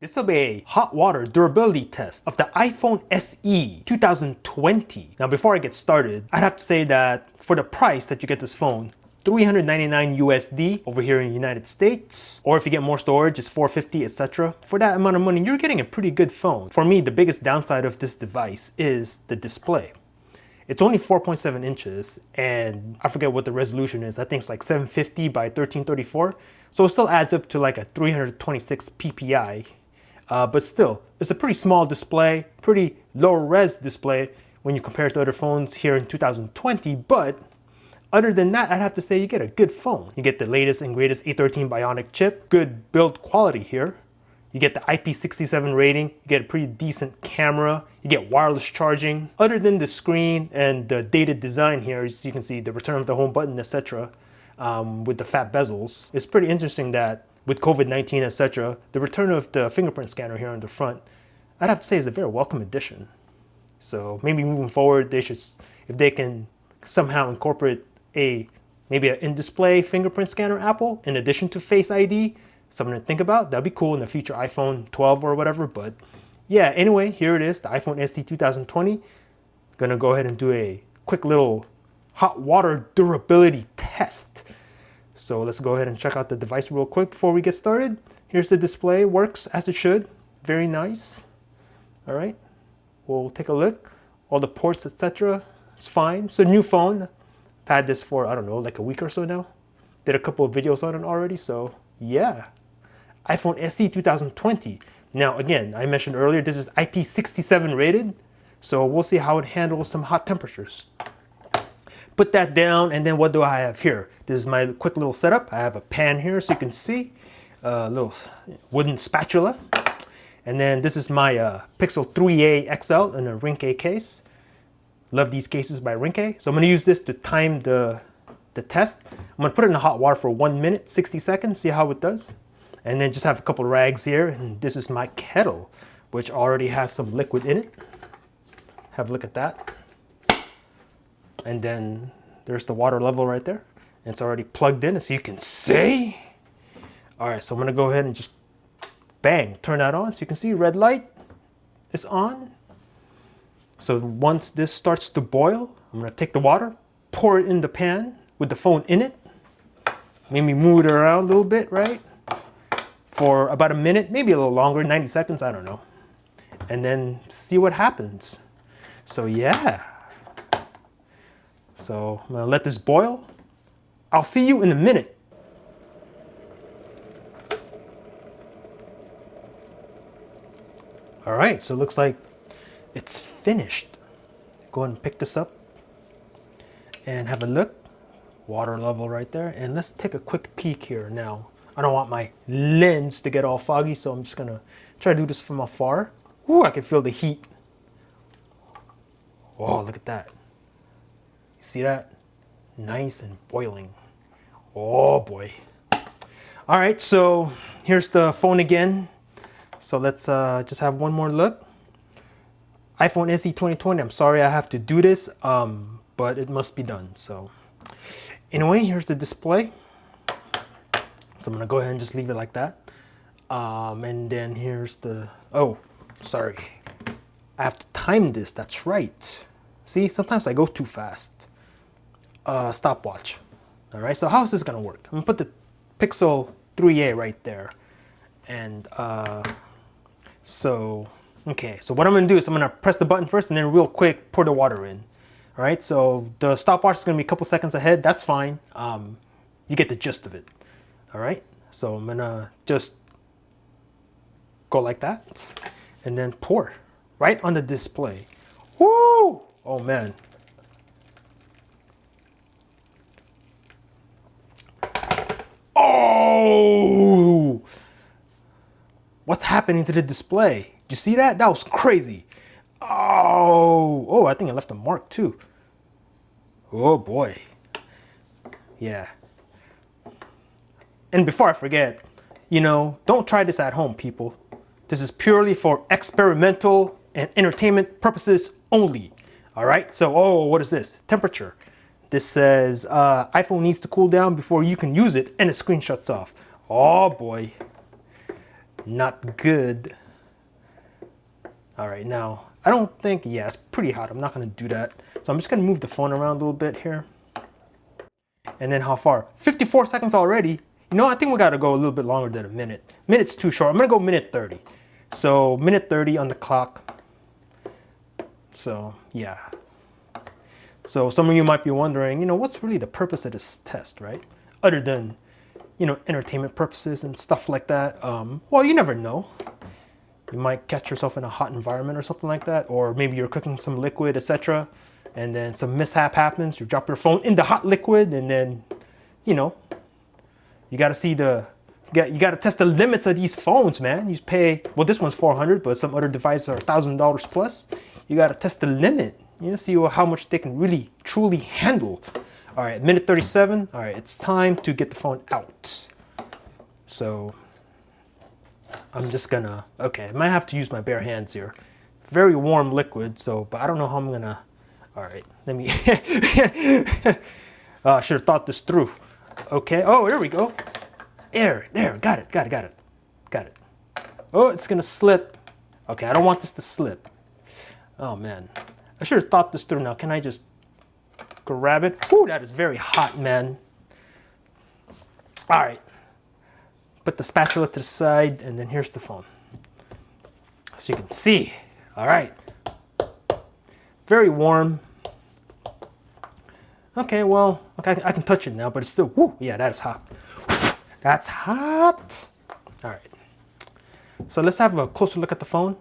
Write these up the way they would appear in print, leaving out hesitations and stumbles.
This will be a hot water durability test of the iPhone SE 2020. Now before I get started, I'd have to say that for the price that you get this phone, $399 USD over here in the United States, or if you get more storage, it's $450, etc. For that amount of money, you're getting a pretty good phone. For me, the biggest downside of this device is the display. It's only 4.7 inches, and I forget what the resolution is. I think it's like 750 by 1334. So it still adds up to like a 326 ppi. But still, it's a pretty small display, pretty low res display when you compare it to other phones here in 2020. But other than that, I'd have to say you get a good phone. You get the latest and greatest A13 Bionic chip, good build quality here. You get the IP67 rating, you get a pretty decent camera, you get wireless charging. Other than the screen and the dated design here, as you can see, the return of the home button, etc. With the fat bezels. It's pretty interesting that with COVID-19, etc., the return of the fingerprint scanner here on the front, I'd have to say is a very welcome addition. So maybe moving forward, they should, if they can somehow incorporate maybe an in-display fingerprint scanner Apple in addition to Face ID, something to think about. That'd be cool in the future iPhone 12 or whatever. But yeah, anyway, here it is, the iPhone SE 2020. Gonna go ahead and do a quick little hot water durability test. So let's go ahead and check out the device real quick before we get started. Here's the display, works as it should. Very nice. All right, we'll take a look. All the ports, etc. It's fine. It's a new phone. I've had this for, I don't know, like a week or so now. Did a couple of videos on it already, so yeah. iPhone SE 2020. Now again, I mentioned earlier, this is IP67 rated, so we'll see how it handles some hot temperatures. Put that down, and then what do I have here? This is my quick little setup. I have a pan here so you can see, a little wooden spatula. And then this is my Pixel 3a XL in a Rinke case. Love these cases by Rinke. So I'm gonna use this to time the test. I'm gonna put it in the hot water for 1 minute, 60 seconds, see how it does. And then just have a couple of rags here. And this is my kettle, which already has some liquid in it. Have a look at that. And then there's the water level right there. And it's already plugged in, as you can see. All right, so I'm gonna go ahead and just bang, turn that on. So you can see red light is on. So once this starts to boil, I'm gonna take the water, pour it in the pan with the phone in it. Maybe move it around a little bit, right? For about a minute, maybe a little longer, 90 seconds, I don't know. And then see what happens. So yeah. So I'm gonna let this boil. I'll see you in a minute. All right, so it looks like it's finished. Go ahead and pick this up and have a look. Water level right there. And let's take a quick peek here now. I don't want my lens to get all foggy, so I'm just gonna try to do this from afar. Ooh, I can feel the heat. Oh, look at that. See that? Nice and boiling. Oh boy. All right, so here's the phone again. So let's just have one more look. iPhone SE 2020, I'm sorry I have to do this, but it must be done. So anyway, here's the display. So I'm gonna go ahead and just leave it like that. And then here's the, oh, sorry. I have to time this, that's right. See, sometimes I go too fast. Stopwatch. All right, so how's this gonna work? I'm gonna put the Pixel 3a right there. And okay, so what I'm gonna do is I'm gonna press the button first and then real quick pour the water in. All right, so the stopwatch is gonna be a couple seconds ahead, that's fine. You get the gist of it. All right, so I'm gonna just go like that and then pour right on the display. Woo! Oh man. Oh! What's happening to the display? Did you see that? That was crazy. Oh, I think I left a mark too. Oh boy. Yeah. And before I forget, you know, don't try this at home, people. This is purely for experimental and entertainment purposes only. All right, so, oh, what is this? Temperature. This says iPhone needs to cool down before you can use it, and the screen shuts off. Oh boy. Not good. All right, now I don't think, yeah, it's pretty hot. I'm not gonna do that. So I'm just gonna move the phone around a little bit here. And then how far? 54 seconds already. You know, I think we gotta go a little bit longer than a minute. Minute's too short. I'm gonna go minute 30. So minute 30 on the clock. So yeah. So some of you might be wondering, you know, what's really the purpose of this test, right? Other than, you know, entertainment purposes and stuff like that. Well, you never know. You might catch yourself in a hot environment or something like that, or maybe you're cooking some liquid, etc., and then some mishap happens. You drop your phone in the hot liquid, and then, you know, you got to see you got to test the limits of these phones, man. You pay, well, this one's $400, but some other devices are $1,000 plus. You got to test the limit. You know, see how much they can really, truly handle. All right, minute 37. All right, it's time to get the phone out. So I'm just gonna, okay, I might have to use my bare hands here. Very warm liquid, so, but I don't know how I'm gonna, all right, let me, I should have thought this through. Okay, oh, there we go. There, got it. Oh, it's gonna slip. Okay, I don't want this to slip. Oh man, I should have thought this through. Now, can I just grab it? Ooh, that is very hot, man. All right. Put the spatula to the side, and then here's the phone. So you can see. All right. Very warm. Okay, well, okay, I can touch it now, but it's still, whoo, yeah, that is hot. That's hot. All right. So let's have a closer look at the phone.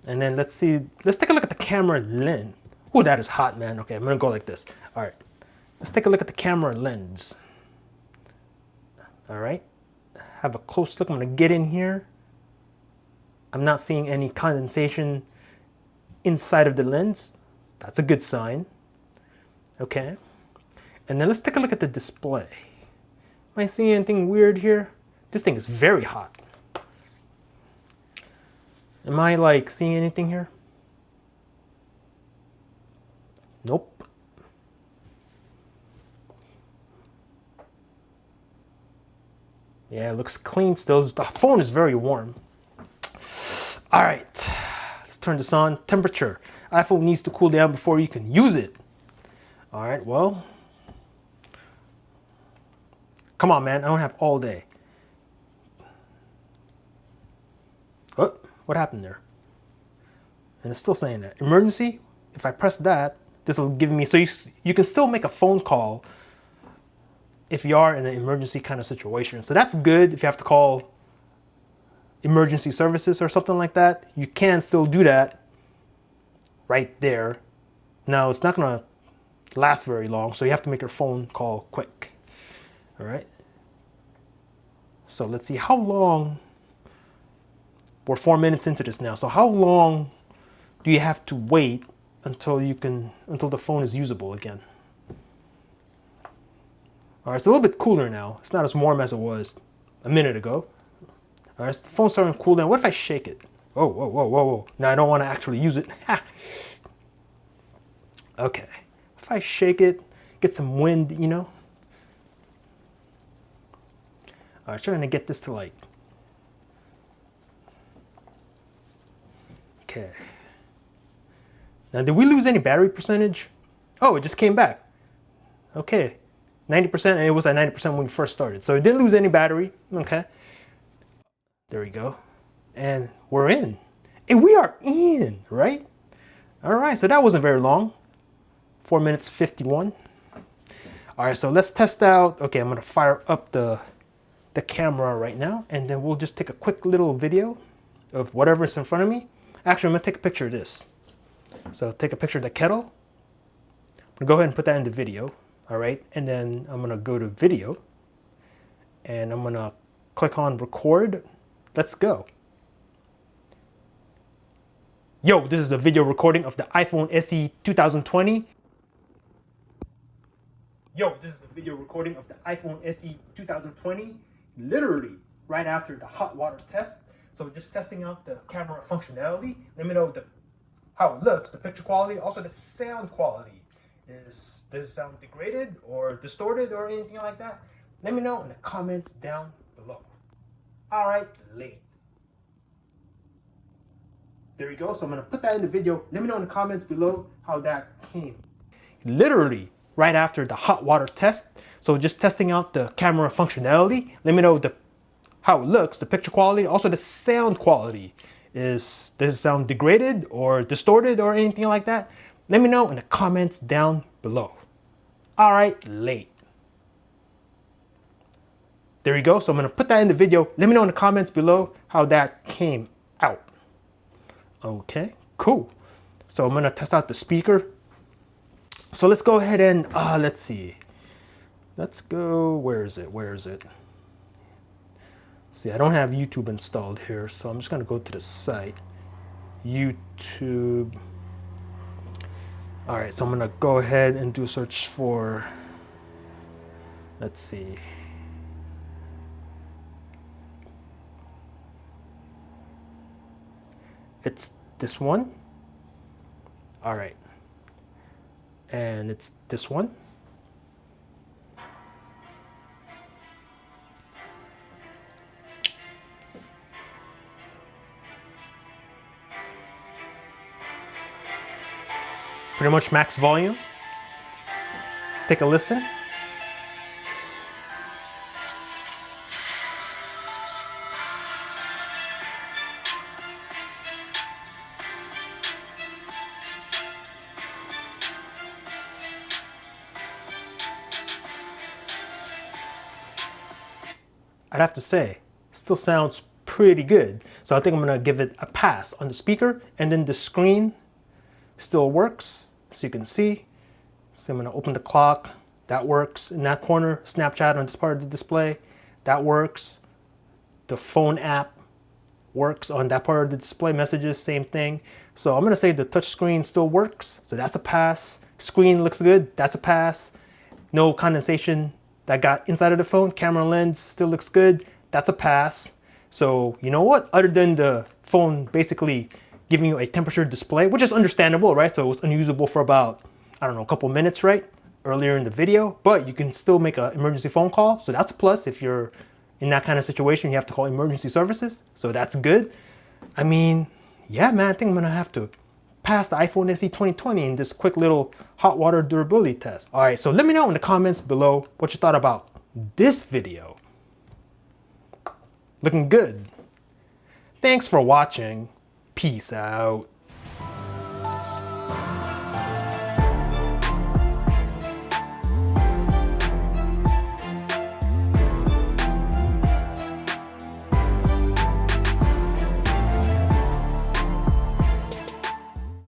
And then let's take a look at the camera lens. Ooh, that is hot, man. Okay, I'm gonna go like this. All right. Let's take a look at the camera lens. All right, have a close look. I'm gonna get in here. I'm not seeing any condensation inside of the lens. That's a good sign. Okay, and then let's take a look at the display. Am I seeing anything weird here? This thing is very hot. Am I like seeing anything here? Nope. Yeah, it looks clean still. The phone is very warm. All right, let's turn this on. Temperature. iPhone needs to cool down before you can use it. All right, well, come on, man. I don't have all day. Oh, what happened there? And it's still saying that. Emergency? If I press that, this will give me, so you can still make a phone call if you are in an emergency kind of situation. So that's good. If you have to call emergency services or something like that, you can still do that right there. Now, it's not gonna last very long, so you have to make your phone call quick. All right. So let's see how long, we're 4 minutes into this now. So how long do you have to wait until the phone is usable again? All right, it's a little bit cooler now. It's not as warm as it was a minute ago. All right, so the phone's starting to cool down. What if I shake it? Oh, whoa, whoa, whoa, whoa. Now I don't want to actually use it. Ha. Okay, if I shake it, get some wind, you know. All right, trying to get this to like, okay. Now, did we lose any battery percentage? Oh, it just came back. Okay. 90%, and it was at 90% when we first started. So it didn't lose any battery. Okay. There we go. And we're in. And we are in, right? All right, so that wasn't very long. 4 minutes 51. All right, so let's test out. Okay, I'm gonna fire up the camera right now, and then we'll just take a quick little video of whatever's in front of me. Actually, I'm gonna take a picture of this. So take a picture of the kettle. I'm gonna go ahead and put that in the video. All right, and then I'm gonna go to video and I'm gonna click on record. Let's go. Yo, this is a video recording of the iPhone SE 2020. Yo, this is the video recording of the iPhone SE 2020, literally right after the hot water test. So just testing out the camera functionality. Let me know how it looks, the picture quality, also the sound quality. Does it sound degraded or distorted or anything like that? Let me know in the comments down below. All right, late. There you go. So I'm gonna put that in the video. Let me know in the comments below how that came. Literally right after the hot water test. So just testing out the camera functionality. Let me know how it looks, the picture quality, also the sound quality. Does it sound degraded or distorted or anything like that? Let me know in the comments down below. All right, late. There you go. So I'm gonna put that in the video. Let me know in the comments below how that came out. Okay, cool. So I'm gonna test out the speaker. So let's go ahead and let's see. Let's go, where is it? See, I don't have YouTube installed here, so I'm just gonna go to the site. YouTube. All right, so I'm gonna go ahead and do a search for, let's see. It's this one. All right. And it's this one. Pretty much max volume. Take a listen. I'd have to say, still sounds pretty good. So I think I'm gonna give it a pass on the speaker, and then the screen still works, so you can see. So I'm gonna open the clock, that works in that corner. Snapchat on this part of the display, that works. The phone app works on that part of the display, messages, same thing. So I'm gonna say the touch screen still works, so that's a pass. Screen looks good, that's a pass. No condensation that got inside of the phone. Camera lens still looks good, that's a pass. So you know what, other than the phone basically giving you a temperature display, which is understandable, right? So it was unusable for about, I don't know, a couple minutes, right? Earlier in the video, but you can still make an emergency phone call. So that's a plus if you're in that kind of situation, you have to call emergency services. So that's good. I mean, yeah, man, I think I'm gonna have to pass the iPhone SE 2020 in this quick little hot water durability test. All right, so let me know in the comments below what you thought about this video. Looking good. Thanks for watching. Peace out.